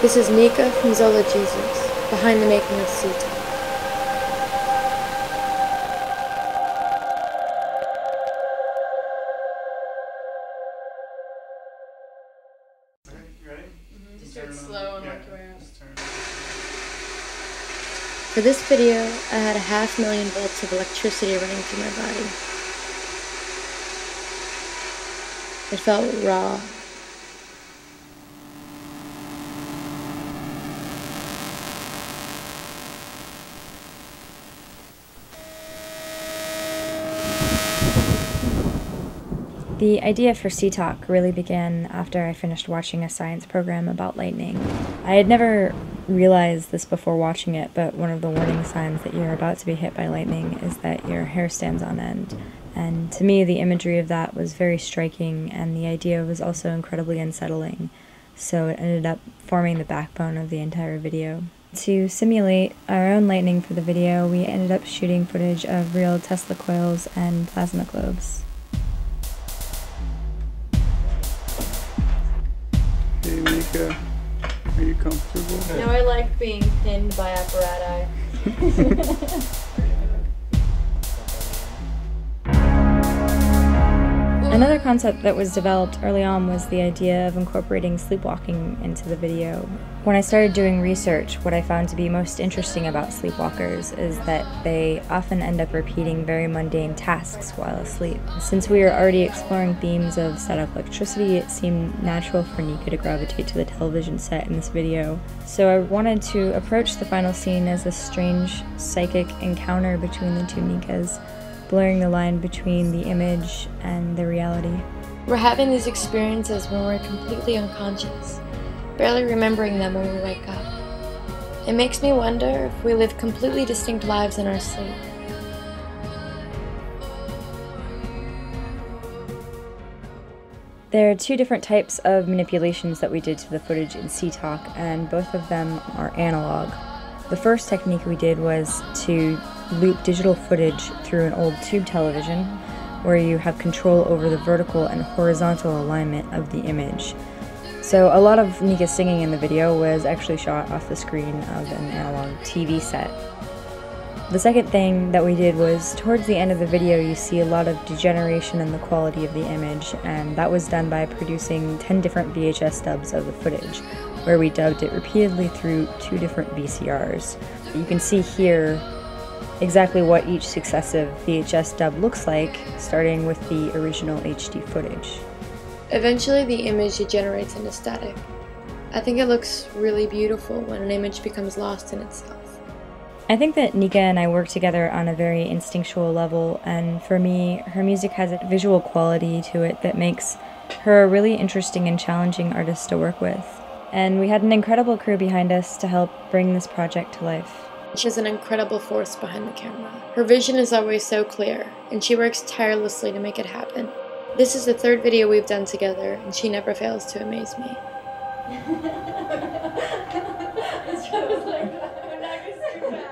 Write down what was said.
This is Nika from Zola Jesus, behind the making of Souterrain. Just do it slow and work your way up. For this video, I had 500,000 volts of electricity running through my body. It felt raw. The idea for C-Talk really began after I finished watching a science program about lightning. I had never realized this before watching it, but one of the warning signs that you're about to be hit by lightning is that your hair stands on end. And to me, the imagery of that was very striking, and the idea was also incredibly unsettling. So it ended up forming the backbone of the entire video. To simulate our own lightning for the video, we ended up shooting footage of real Tesla coils and plasma globes. Hey Mika, are you comfortable? Now I like being pinned by apparatus. Another concept that was developed early on was the idea of incorporating sleepwalking into the video. When I started doing research, what I found to be most interesting about sleepwalkers is that they often end up repeating very mundane tasks while asleep. Since we were already exploring themes of static electricity, it seemed natural for Nika to gravitate to the television set in this video. So I wanted to approach the final scene as a strange psychic encounter between the two Nikas, blurring the line between the image and the reality. We're having these experiences when we're completely unconscious, barely remembering them when we wake up. It makes me wonder if we live completely distinct lives in our sleep. There are two different types of manipulations that we did to the footage in C-Talk, and both of them are analog. The first technique we did was to loop digital footage through an old tube television, where you have control over the vertical and horizontal alignment of the image. So a lot of Nika's singing in the video was actually shot off the screen of an analog TV set. The second thing that we did was, towards the end of the video, you see a lot of degeneration in the quality of the image, and that was done by producing 10 different VHS stubs of the footage, where we dubbed it repeatedly through 2 different VCRs. You can see here exactly what each successive VHS dub looks like, starting with the original HD footage. Eventually the image degenerates into static. I think it looks really beautiful when an image becomes lost in itself. I think that Nika and I work together on a very instinctual level, and for me, her music has a visual quality to it that makes her a really interesting and challenging artist to work with. And we had an incredible crew behind us to help bring this project to life. She's an incredible force behind the camera. Her vision is always so clear, and she works tirelessly to make it happen. This is the 3rd video we've done together, and she never fails to amaze me. It's just like, I'm not gonna say that.